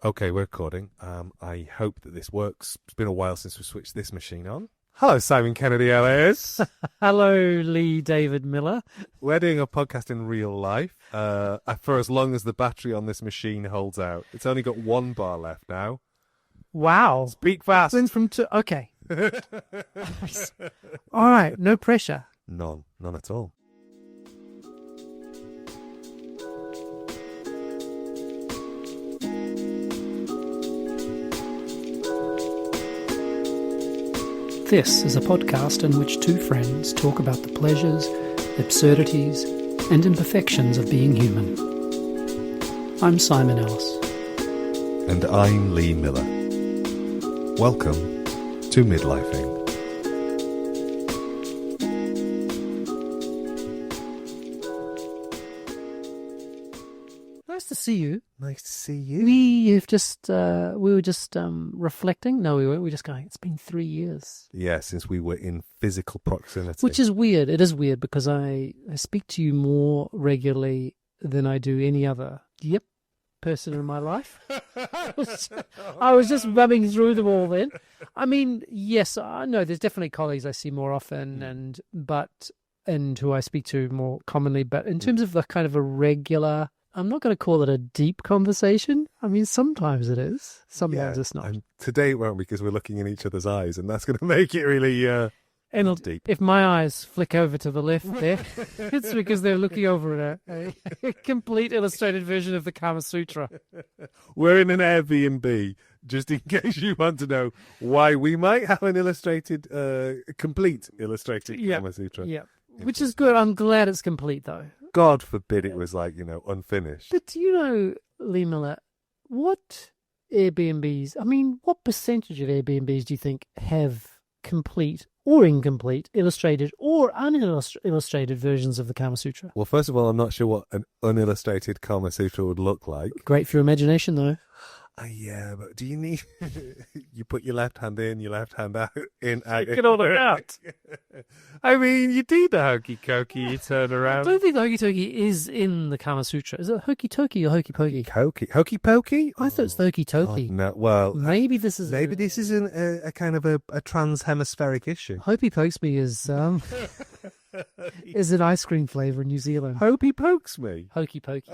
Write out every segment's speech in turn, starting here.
Okay, we're recording. I hope that this works. It's been a while since we switched this machine on. Hello, Simon Kennedy Ellis. Hello, Lee David Miller. We're doing a podcast in real life for as long as the battery on this machine holds out. It's only got 1 bar left now. Wow. Speak fast. Went from two. Okay. All right. No pressure. None at all. This is a podcast in which two friends talk about the pleasures, absurdities, and imperfections of being human. I'm Simon Ellis. And I'm Lee Miller. Welcome to Midlifing. Nice to see you. Nice to see you. We were just reflecting. No, we weren't. We were just going, it's been 3 years. Yeah, since we were in physical proximity. Which is weird. It is weird because I speak to you more regularly than I do any other person in my life. I was just rubbing through them all then. I mean, yes, I know there's definitely colleagues I see more often and who I speak to more commonly. But in terms of the kind of a regular, I'm not going to call it a deep conversation. I mean, sometimes it is. Sometimes it's not. And today it won't because we're looking in each other's eyes, and that's going to make it really and deep. If my eyes flick over to the left there, it's because they're looking over at a complete illustrated version of the Kama Sutra. We're in an Airbnb, just in case you want to know why we might have an illustrated, complete illustrated Kama Sutra. Yeah, which is good. I'm glad it's complete, though. God forbid it was unfinished. But do you know, Lee Miller, what Airbnbs, what percentage of Airbnbs do you think have complete or incomplete, illustrated or unillustrated versions of the Kama Sutra? Well, first of all, I'm not sure what an unillustrated Kama Sutra would look like. Great for your imagination, though. Yeah, but do you need... you put your left hand in, your left hand out, in, out. Get all the out. I mean, you do the hokey cokey, you turn around. I don't think the hokey tokey is in the Kama Sutra. Is it hokey tokey or hokey pokey? Hokey pokey? I thought it's the hokey tokey. No, well... Maybe this is a kind of a trans-hemispheric issue. Hokey pokes me is an ice cream flavour in New Zealand. Hokey pokes me? Hokey pokey.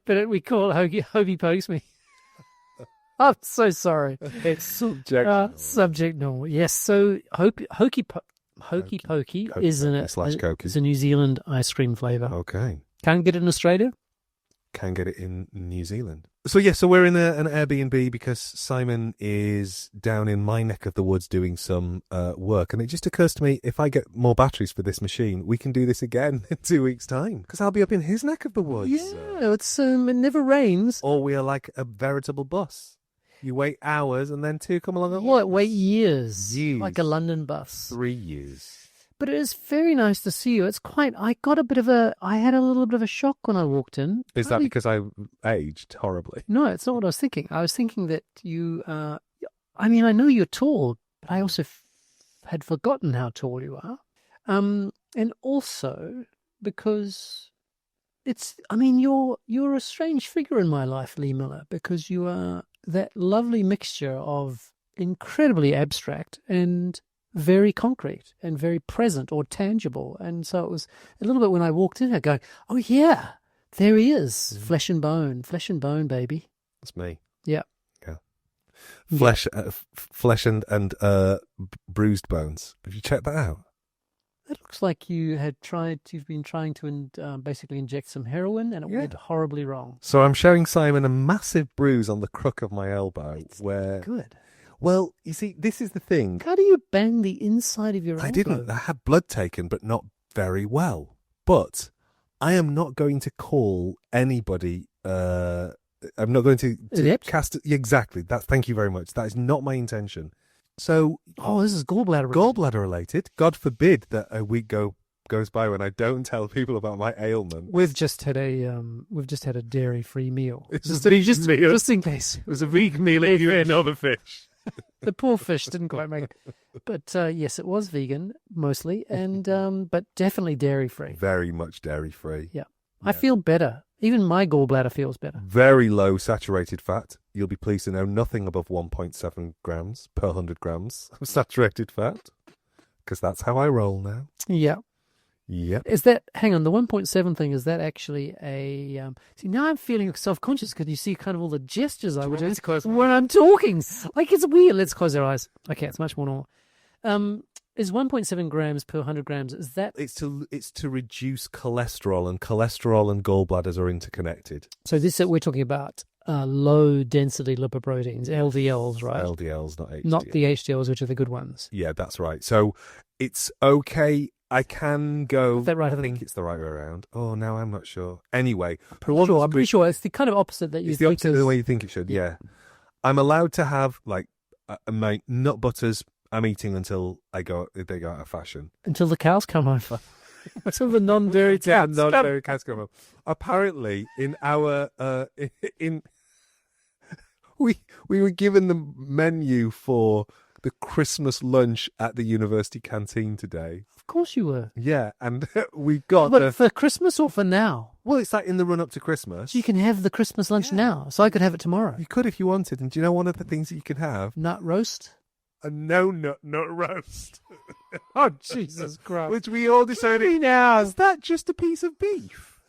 But we call it Hokey Pokes Me. I'm so sorry. It's subject. Subject normal. Yes. So Hokey Pokey is a New Zealand ice cream flavour. Okay. Can't get it in Australia? Can get it in New Zealand. So we're in an Airbnb because Simon is down in my neck of the woods doing some work, and it just occurs to me, if I get more batteries for this machine, we can do this again in 2 weeks' time, because I'll be up in his neck of the woods. Yeah, it's it never rains. Or we are like a veritable bus. You wait hours and then 2 come along. What? Wait years. Like a London bus. 3 years. But it is very nice to see you. I had a little bit of a shock when I walked in. Is that because I aged horribly? No, it's not what I was thinking. I was thinking that you, I know you're tall, but I also had forgotten how tall you are. And also because you're a strange figure in my life, Lee Miller, because you are that lovely mixture of incredibly abstract and very concrete and very present or tangible. And so it was a little bit when I walked in here going, oh yeah, there he is. Flesh and bone, baby. That's me. Yeah. Yeah. Flesh and bruised bones. Have you checked that out? It looks like you've been trying to basically inject some heroin, and it went horribly wrong. So I'm showing Simon a massive bruise on the crook of my elbow. Good. Well, you see, this is the thing. How do you bang the inside of your elbow? I didn't. I had blood taken, but not very well. But I am not going to call anybody. I'm not going to cast. Exactly. Thank you very much. That is not my intention. So. Oh, this is gallbladder related. Gallbladder related. God forbid that a week goes by when I don't tell people about my ailment. We've just had a dairy-free meal. It's just in case. It was a vegan meal. You ate another fish. The poor fish didn't quite make it. But yes, it was vegan mostly, and but definitely dairy free. Very much dairy free. Yeah. I feel better Even my gallbladder feels better. Very low saturated fat. You'll be pleased to know nothing above 1.7 grams per 100 grams of saturated fat. Because that's how I roll now. Yeah. Yep. Is that, hang on, the 1.7 thing, is that actually a, see, now I'm feeling self-conscious because you see kind of all the gestures I would do when I'm talking. Like, it's weird. Let's close our eyes. Okay, it's much more normal. Is 1.7 grams per 100 grams, is that... It's to reduce cholesterol, and cholesterol and gallbladders are interconnected. So this we're talking about low-density lipoproteins, LDLs, right? LDLs, not HDLs. Not the HDLs, which are the good ones. Yeah, that's right. So it's okay. I can go... Is that right? I think it's the right way around. Oh, no, I'm not sure. Anyway. I'm pretty sure it's the kind of opposite that you think. It's the opposite of the is... way you think it should, yeah. I'm allowed to have, like, my nut butters... I'm eating until they go out of fashion. Until the cows come over. Until the non-dairy cows. Yeah, non-dairy cows come over. Apparently, in our we were given the menu for the Christmas lunch at the university canteen today. Of course you were. Yeah, and we got for Christmas or for now? Well, it's like in the run-up to Christmas. So you can have the Christmas lunch now, so I could have it tomorrow. You could if you wanted. And do you know one of the things that you can have? Nut roast? A no-nut roast. Oh, Jesus Christ. Which we all decided, now, is that just a piece of beef?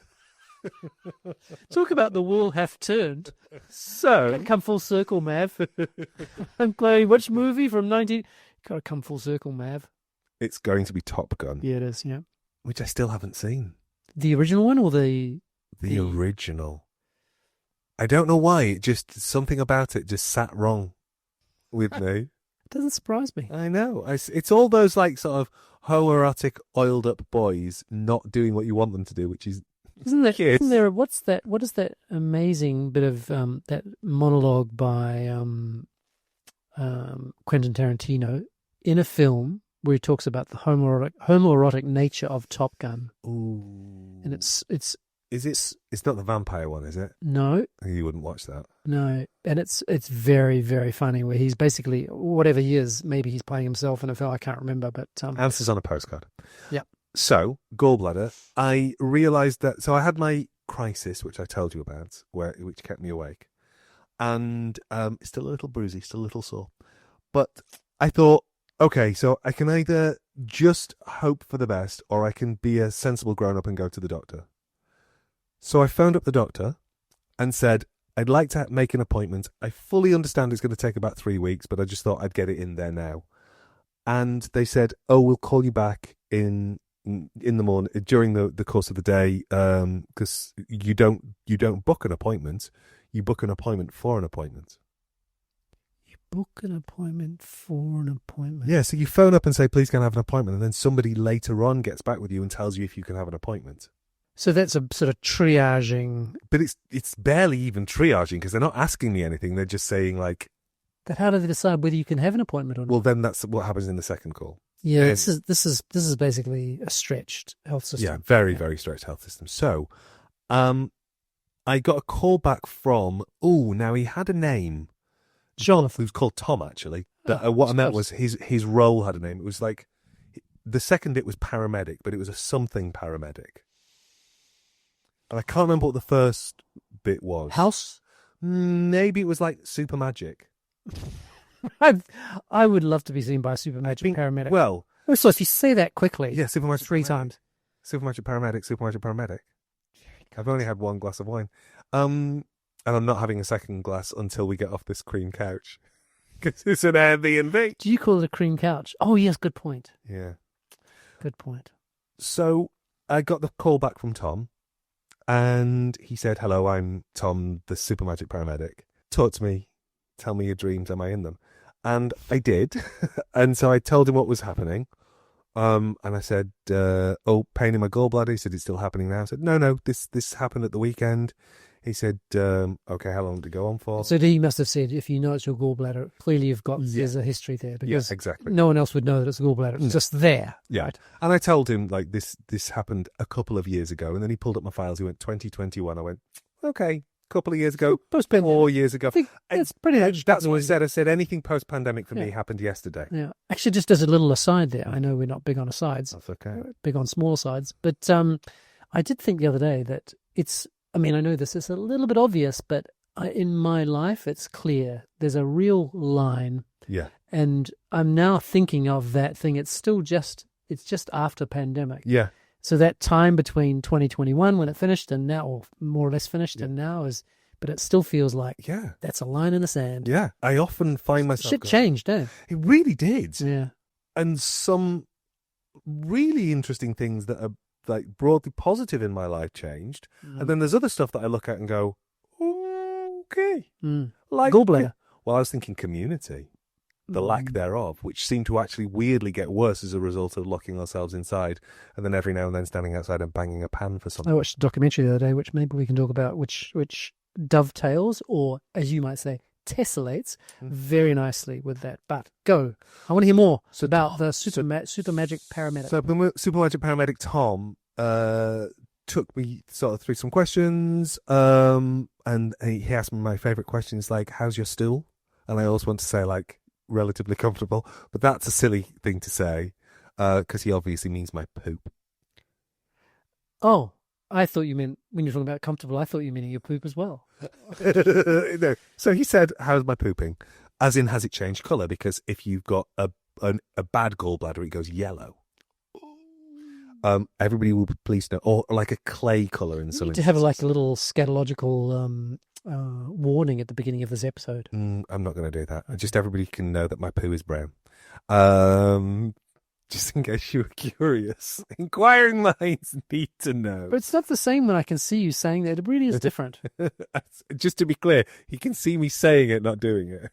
Talk about the wheel half turned. So... Come full circle, Mav. I'm glad. Which movie from 19... Gotta come full circle, Mav. It's going to be Top Gun. Yeah, it is, yeah. Which I still haven't seen. The original one or the... The original. I don't know why. Something about it just sat wrong with me. It doesn't surprise me. I know. It's all those like sort of homoerotic, oiled up boys not doing what you want them to do, which is isn't there? What is that amazing bit of that monologue by Quentin Tarantino in a film where he talks about the homoerotic nature of Top Gun? Ooh. And it's not the vampire one, is it? No. You wouldn't watch that. No. And it's very, very funny where he's basically, whatever he is, maybe he's playing himself in a film, I can't remember, but... Answers on a postcard. Yeah. So, gallbladder, I realised that... So I had my crisis, which I told you about, which kept me awake. And it's still a little bruisey, still a little sore. But I thought, okay, so I can either just hope for the best or I can be a sensible grown-up and go to the doctor. So I phoned up the doctor and said, I'd like to make an appointment. I fully understand it's going to take about 3 weeks, but I just thought I'd get it in there now. And they said, oh, we'll call you back in the morning, during the course of the day, because you don't book an appointment. You book an appointment for an appointment. You book an appointment for an appointment? Yeah, so you phone up and say, please can I have an appointment? And then somebody later on gets back with you and tells you if you can have an appointment. So that's a sort of triaging. But it's barely even triaging because they're not asking me anything. They're just saying like... But how do they decide whether you can have an appointment or not? Well, then that's what happens in the second call. Yeah, this is basically a stretched health system. Yeah, very stretched health system. So, I got a call back from... Oh, now he had a name. Jonathan. He was called Tom, actually. What I meant was his role had a name. It was like... The second it was paramedic, but it was a something paramedic. And I can't remember what the first bit was. House? Maybe it was like Super Magic. I would love to be seen by a Super Magic paramedic. Well... So if you say that quickly... Yeah, Super Magic 3 times. Super Magic paramedic, Super Magic paramedic. I've only had one glass of wine. And I'm not having a second glass until we get off this cream couch. Because it's an Airbnb. Do you call it a cream couch? Oh, yes, good point. Yeah. Good point. So I got the call back from Tom. And he said, hello, I'm Tom, the Super Magic paramedic. Talk to me. Tell me your dreams. Am I in them? And I did. And so I told him what was happening. And I said, pain in my gallbladder. He said, it's still happening now. I said, no, this happened at the weekend. He said, okay, how long did it go on for? So he must have said, if you know it's your gallbladder, clearly there's a history there. Because exactly. No one else would know that it's a gallbladder. It's just there. Yeah. Right? And I told him, like, this happened a couple of years ago. And then he pulled up my files. He went, 2021. I went, okay, a couple of years ago. 4 years ago. It's pretty much. That's what I said. I said, anything post-pandemic for me happened yesterday. Yeah. Actually, just as a little aside there, I know we're not big on asides. That's okay. We're big on small asides. But I did think the other day that it's I mean, I know this is a little bit obvious, but in my life, it's clear. There's a real line. Yeah. And I'm now thinking of that thing. It's just after pandemic. Yeah. So that time between 2021 when it finished and now, or more or less finished, and now but it still feels like that's a line in the sand. Yeah. I often find myself Shit changed, eh? It really did. Yeah. And some really interesting things that are like broadly positive in my life changed. And then there's other stuff that I look at and go, okay. Like gallbladder. Well, I was thinking community. The lack thereof, which seemed to actually weirdly get worse as a result of locking ourselves inside, and then every now and then standing outside and banging a pan for something. I watched a documentary the other day, which maybe we can talk about, which dovetails, or as you might say, tessellates very nicely with that. But go, I want to hear more about the super magic paramedic. So the super magic paramedic Tom took me sort of through some questions, and he asked me my favourite questions, like, "How's your stool?" And I always want to say, like, relatively comfortable, but that's a silly thing to say because he obviously means my poop. Oh, I thought you meant when you're talking about comfortable. I thought you meant your poop as well. No. So he said, "How's my pooping?" As in, has it changed colour? Because if you've got a bad gallbladder, it goes yellow. Everybody will be pleased to know, or like a clay colour in some. You need to have like a little scatological warning at the beginning of this episode. I'm not going to do that. Just everybody can know that my poo is brown. Just in case you were curious. Inquiring minds need to know. But it's not the same when I can see you saying that. It really is different. Just to be clear, he can see me saying it, not doing it.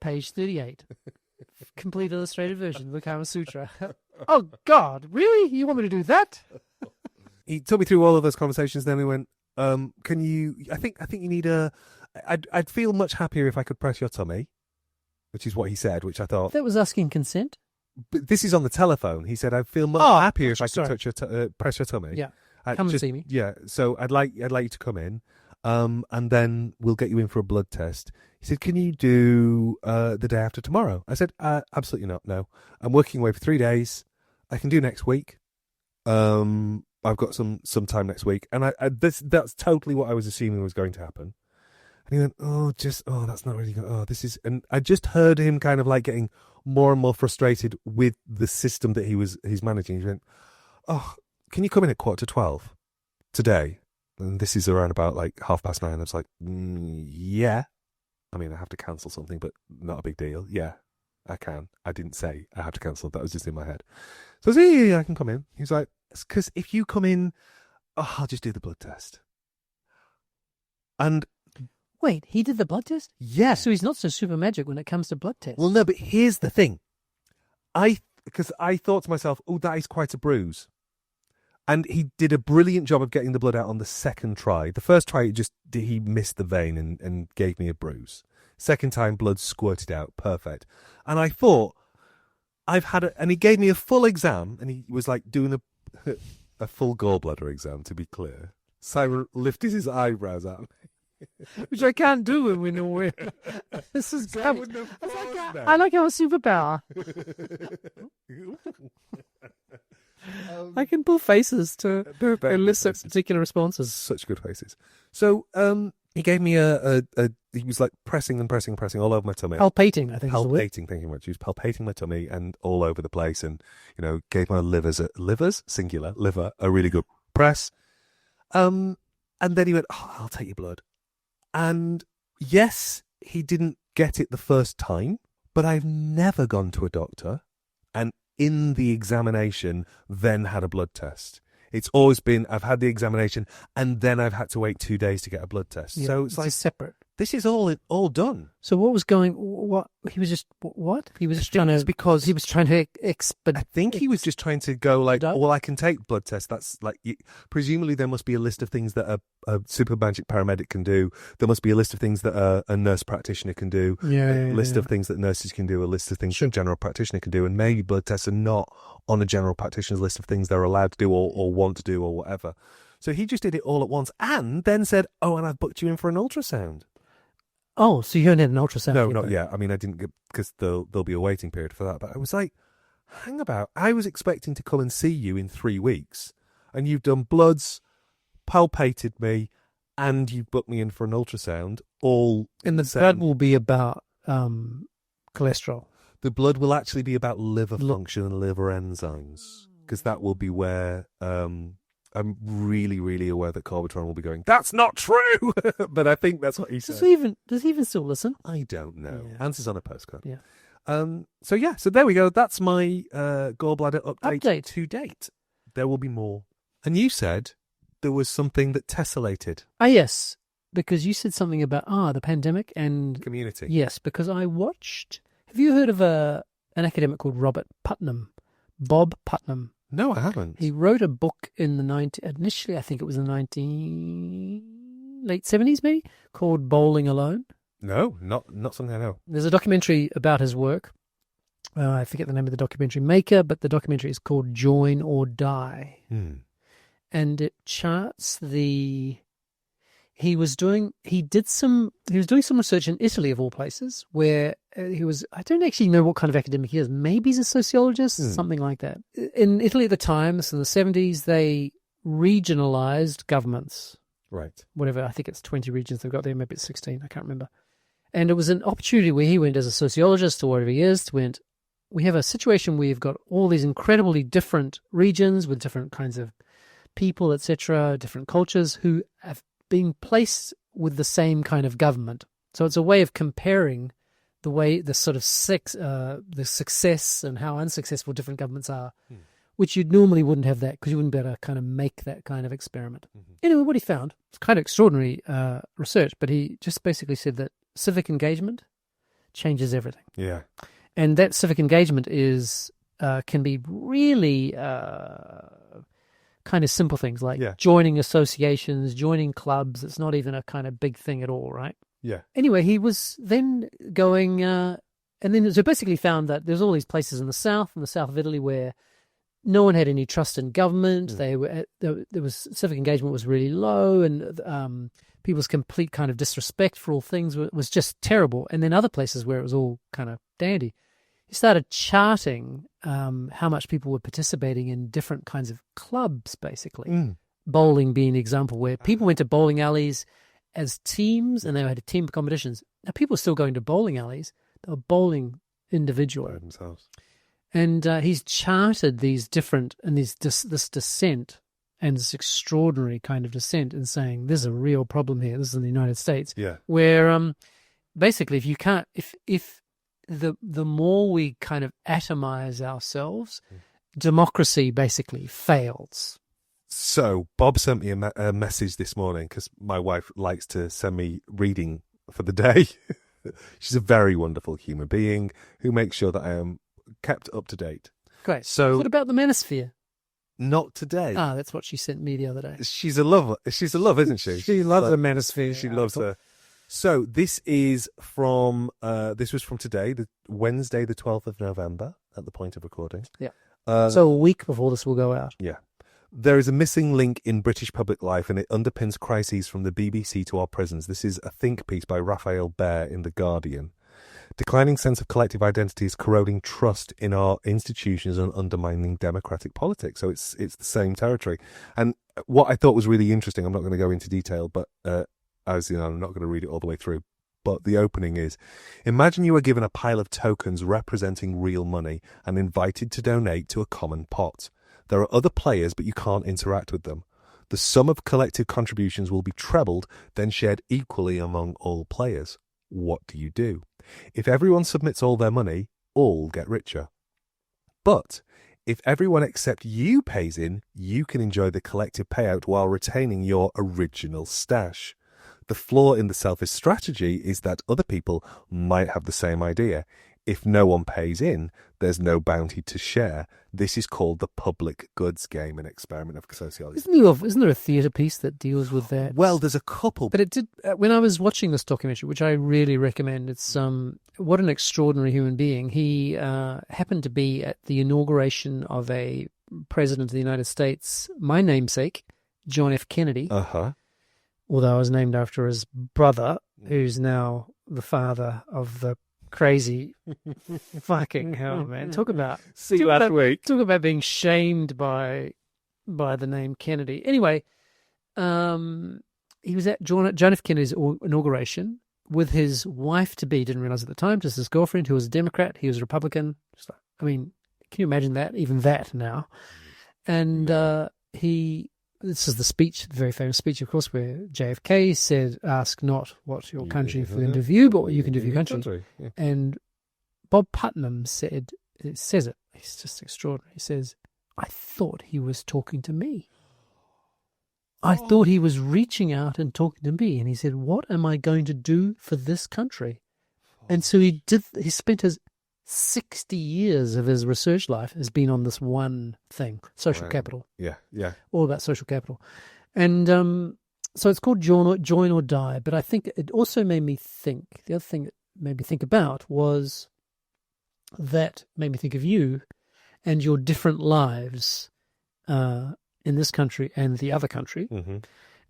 Page 38. Complete illustrated version of the Kama Sutra. Oh, God, really? You want me to do that? He took me through all of those conversations. Then we went, can you, I think you need I'd feel much happier if I could press your tummy, which is what he said, which I thought. That was asking consent? But this is on the telephone. He said, I'd feel much happier if I could touch press your tummy. Yeah. Come and see me. Yeah. So I'd like you to come in, and then we'll get you in for a blood test. He said, can you do the day after tomorrow? I said, absolutely not. No, I'm working away for 3 days. I can do next week. I've got some time next week, and that's totally what I was assuming was going to happen. And he went, that's not really good. This is, and I just heard him kind of like getting more and more frustrated with the system that he's managing. He went, can you come in at 11:45 today? And this is around about like 9:30. I was like, yeah. I mean, I have to cancel something, but not a big deal. Yeah, I can. I didn't say I have to cancel. That was just in my head. So I said, yeah, I can come in. He's like, because if you come in, I'll just do the blood test. And wait, he did the blood test? Yeah. So he's not so super magic when it comes to blood tests. Well, no, but here's the thing. Because I thought to myself, that is quite a bruise. And he did a brilliant job of getting the blood out on the second try. The first try, he missed the vein and gave me a bruise. Second time, blood squirted out. Perfect. And I thought, and he gave me a full exam, and he was like doing a full gallbladder exam, to be clear. Simon lifted his eyebrows at me. Which I can't do when we're nowhere. This is great. I like our superpower. I can pull faces to elicit particular responses. Such good faces. So he gave me he was like pressing all over my tummy. Palpating, I think. Palpating, thank you very much. He was palpating my tummy and all over the place, and gave my livers singular liver a really good press. And then he went, I'll take your blood. And yes, he didn't get it the first time, but I've never gone to a doctor and in the examination then had a blood test. It's always been, I've had the examination and then I've had to wait 2 days to get a blood test. Yeah, so it's like separate. This is all done. So what was he was just, what? He was just trying to, because he was trying to I think he was just trying to go like, I can take blood tests. That's like, presumably there must be a list of things that a super magic paramedic can do. There must be a list of things that a nurse practitioner can do. A list of things that nurses can do. A list of things that a general practitioner can do. And maybe blood tests are not on a general practitioner's list of things they're allowed to do or want to do or whatever. So he just did it all at once and then said, and I've booked you in for an ultrasound. Oh, so you haven't had an ultrasound? No, not yet. I mean, I didn't get, because there'll be a waiting period for that. But I was like, hang about. I was expecting to come and see you in 3 weeks, and you've done bloods, palpated me, and you've booked me in for an ultrasound, all... And the blood will be about cholesterol. The blood will actually be about liver function and liver enzymes, because that will be where I'm really, really aware that Corbetron will be going, that's not true! But I think that's what he said. Does he even still listen? I don't know. Yeah. Answers on a postcard. Yeah. So there we go. That's my gallbladder update to date. There will be more. And you said there was something that tessellated. Ah, yes, because you said something about the pandemic and community. Yes, because I watched. Have you heard of an academic called Robert Putnam? Bob Putnam. No, I haven't. He wrote a book in the initially I think it was the late 70s maybe, called Bowling Alone. No, not something I know. There's a documentary about his work. I forget the name of the documentary maker, but the documentary is called Join or Die. And it charts he was doing some research in Italy, of all places, where I don't actually know what kind of academic he is. Maybe he's a sociologist, something like that. In Italy at the time, this in the 70s, they regionalized governments. Right. Whatever, I think it's 20 regions they've got there, maybe it's 16, I can't remember. And it was an opportunity where he went as a sociologist or whatever he is, we have a situation where you've got all these incredibly different regions with different kinds of people, etc., different cultures who have been placed with the same kind of government. So it's a way of comparing the sort of the success and how unsuccessful different governments are, which you normally wouldn't have that because you wouldn't be able to kind of make that kind of experiment. Anyway, what he found was kind of extraordinary research, but he just basically said that civic engagement changes everything. Yeah. And that civic engagement can be really kind of simple things like joining associations, joining clubs. It's not even a kind of big thing at all, right? Yeah. Anyway, he was then going, and then so basically found that there's all these places in the south of Italy, where no one had any trust in government. There was civic engagement was really low, and people's complete kind of disrespect for all things was just terrible. And then other places where it was all kind of dandy. He started charting how much people were participating in different kinds of clubs, basically. Bowling being an example, where people went to bowling alleys as teams, and they had team competitions. Now, people were still going to bowling alleys. They were bowling individually. By themselves. And he's charted these different, and this descent, and this extraordinary kind of descent, and saying, there's a real problem here. This is in the United States. Yeah. Where basically, if the more we kind of atomize ourselves, democracy basically fails. So Bob sent me a message this morning, because my wife likes to send me reading for the day. She's a very wonderful human being who makes sure that I am kept up to date. Great. So what about the manosphere? Not today. That's what she sent me the other day. She's a love, isn't she? She loves the manosphere. She loves her. So this is from this was from today, the Wednesday, the 12th of November, at the point of recording. Yeah. So a week before this will go out. Yeah. There is a missing link in British public life, and it underpins crises from the BBC to our prisons. This is a think piece by Raphael Baer in The Guardian. Declining sense of collective identity is corroding trust in our institutions and undermining democratic politics. So it's the same territory. And what I thought was really interesting, I'm not going to go into detail, but as you know, I'm not going to read it all the way through. But the opening is, imagine you were given a pile of tokens representing real money and invited to donate to a common pot. There are other players, but you can't interact with them. The sum of collective contributions will be trebled, then shared equally among all players. What do you do? If everyone submits all their money, all get richer. But if everyone except you pays in, you can enjoy the collective payout while retaining your original stash. The flaw in the selfish strategy is that other people might have the same idea. If no one pays in, there's no bounty to share. This is called the public goods game, an experiment of sociology. Isn't there a theatre piece that deals with that? Well, there's a couple. But it did, when I was watching this documentary, which I really recommend, it's what an extraordinary human being. He happened to be at the inauguration of a president of the United States, my namesake, John F. Kennedy. Uh-huh. Although I was named after his brother, who's now the father of the crazy fucking hell, man. Talk about See you last week. Talk about being shamed by by the name Kennedy. Anyway, he was at John F. Kennedy's inauguration with his wife-to-be, didn't realize at the time, just his girlfriend, who was a Democrat. He was a Republican. I mean, can you imagine that? Even that now. And this is the speech, the very famous speech, of course, where JFK said, ask not what your country for them to view, but what you can do for your country. Yeah. And Bob Putnam says it. He's just extraordinary. He says, I thought he was talking to me. I thought he was reaching out and talking to me. And he said, what am I going to do for this country? And so he spent his 60 years of his research life has been on this one thing, social capital. Yeah, yeah. All about social capital. And so it's called Join or Die. But I think it also made me think, the other thing it made me think about was that made me think of you and your different lives in this country and the other country. Mm-hmm.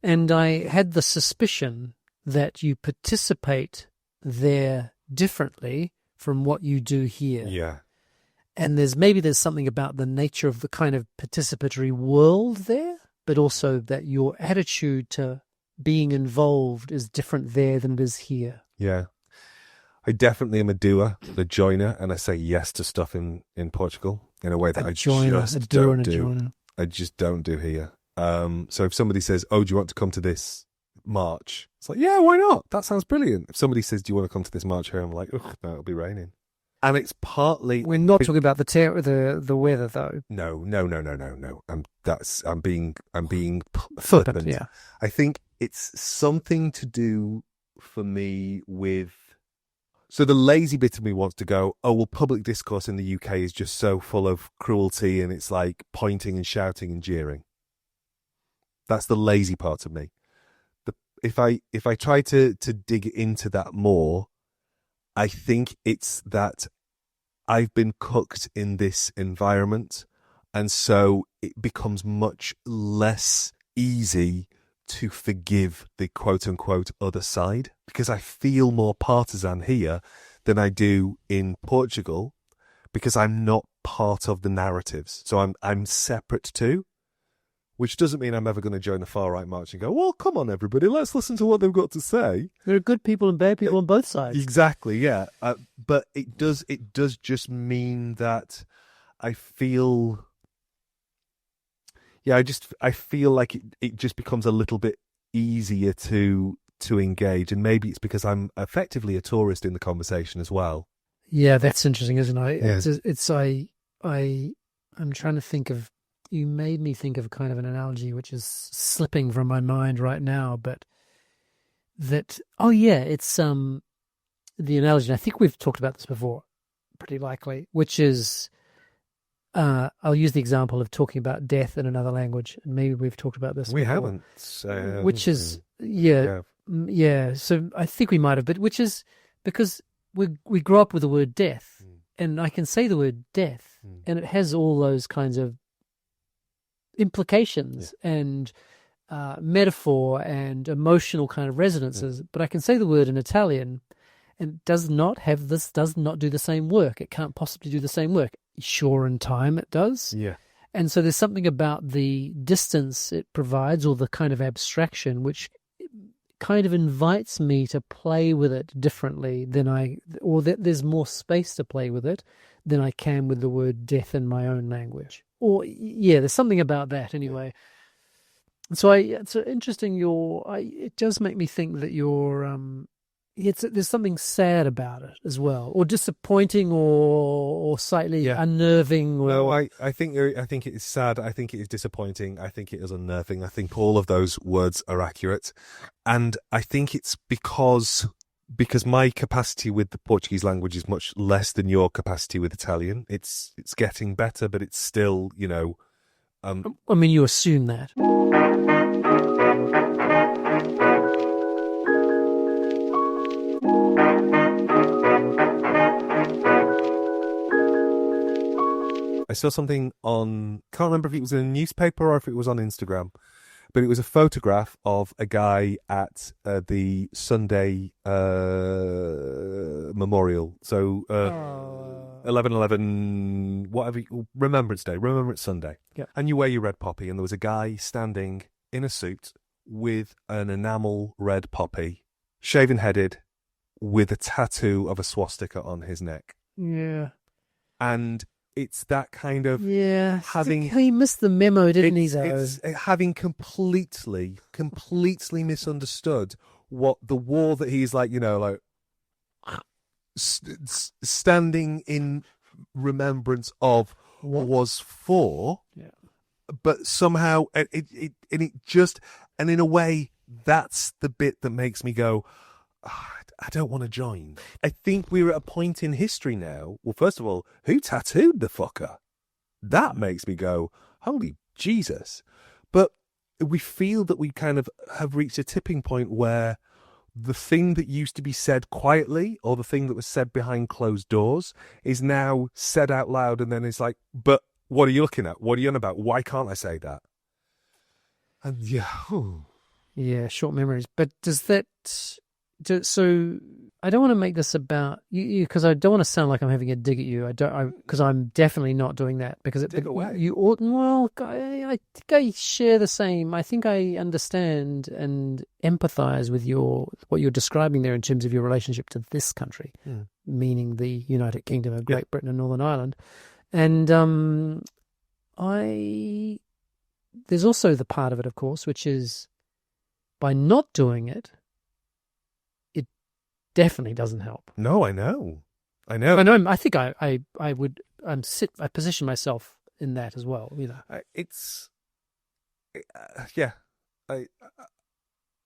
And I had the suspicion that you participate there differently from what you do here. Yeah. And there's something about the nature of the kind of participatory world there, but also that your attitude to being involved is different there than it is here. Yeah. I definitely am a doer, the joiner, and I say yes to stuff in Portugal in a way that I just don't do. I just don't do here. So if somebody says, oh, do you want to come to this march? It's like, yeah, why not? That sounds brilliant. If somebody says, do you want to come to this march here? I'm like, ugh, no, it'll be raining. And it's partly... We're not talking about the weather, though. No. I'm being flippant. Yeah. I think it's something to do for me with... So the lazy bit of me wants to go, oh, well, public discourse in the UK is just so full of cruelty and it's like pointing and shouting and jeering. That's the lazy part of me. If I try to dig into that more, I think it's that I've been cooked in this environment, and so it becomes much less easy to forgive the quote-unquote other side, because I feel more partisan here than I do in Portugal, because I'm not part of the narratives. So I'm separate too, which doesn't mean I'm ever going to join the far-right march and go, well, come on, everybody, let's listen to what they've got to say. There are good people and bad people on both sides. Exactly, yeah. But it does just mean that I feel... Yeah, I feel like it just becomes a little bit easier to engage, and maybe it's because I'm effectively a tourist in the conversation as well. Yeah, that's interesting, isn't it? Yeah. I'm trying to think of. You made me think of kind of an analogy which is slipping from my mind right now, but that it's the analogy. And I think we've talked about this before, pretty likely, which is. I'll use the example of talking about death in another language, and maybe we've talked about this. We before, haven't, which is yeah. So I think we might have, but which is because we grow up with the word death, and I can say the word death, and it has all those kinds of implications and metaphor and emotional kind of resonances. But I can say the word in Italian, and it does not do the same work. It can't possibly do the same work. Sure, in time it does. Yeah. And so there's something about the distance it provides, or the kind of abstraction, which kind of invites me to play with it differently there's more space to play with it than I can with the word death in my own language. Or, yeah, there's something about that anyway. So it's interesting. It does make me think that there's something sad about it as well, or disappointing, or slightly unnerving. No, I think it is sad. I think it is disappointing. I think it is unnerving. I think all of those words are accurate, and I think it's because my capacity with the Portuguese language is much less than your capacity with Italian. It's getting better, but it's still, I mean, you assume that. I saw something can't remember if it was in a newspaper or if it was on Instagram, but it was a photograph of a guy at the Sunday memorial. So 11/11, whatever, Remembrance Day, Remembrance Sunday. Yeah. And you wear your red poppy, and there was a guy standing in a suit with an enamel red poppy, shaven-headed, with a tattoo of a swastika on his neck. Yeah. And it's that kind of He missed the memo, didn't he? Though it's having completely misunderstood what the war that he's like, standing in remembrance of was for. Yeah. But somehow and in a way, that's the bit that makes me go, I don't want to join. I think we're at a point in history now. Well, first of all, who tattooed the fucker? That makes me go, holy Jesus. But we feel that we kind of have reached a tipping point where the thing that used to be said quietly, or the thing that was said behind closed doors, is now said out loud, and then it's like, but what are you looking at? What are you on about? Why can't I say that? And yeah, short memories. But does that... So I don't want to make this about you because I don't want to sound like I'm having a dig at you. Because I'm definitely not doing that. Because dig away. You ought. Well, I think I share the same. I think I understand and empathise with what you're describing there in terms of your relationship to this country, meaning the United Kingdom of Great Britain and Northern Ireland. And there's also the part of it, of course, which is by not doing it. Definitely doesn't help. No, I know. I think I position myself in that as well.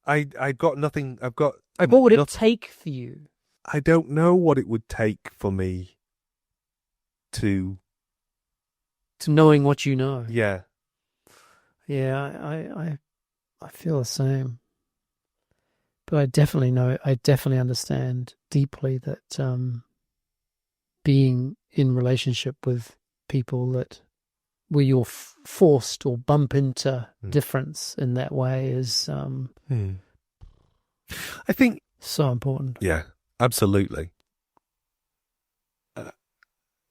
I got nothing. What would it take for you? I don't know what it would take for me to knowing what you know. Yeah. Yeah, I feel the same. But I definitely understand deeply that being in relationship with people where you're forced or bump into difference in that way is, I think, so important. Yeah, absolutely.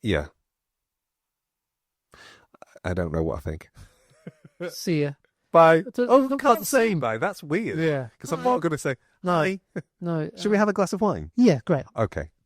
Yeah. I don't know what I think. See ya. Bye. Can't say bye. That's weird. Yeah. Because I'm not going to say, hi. No. Should we have a glass of wine? Yeah, great. Okay.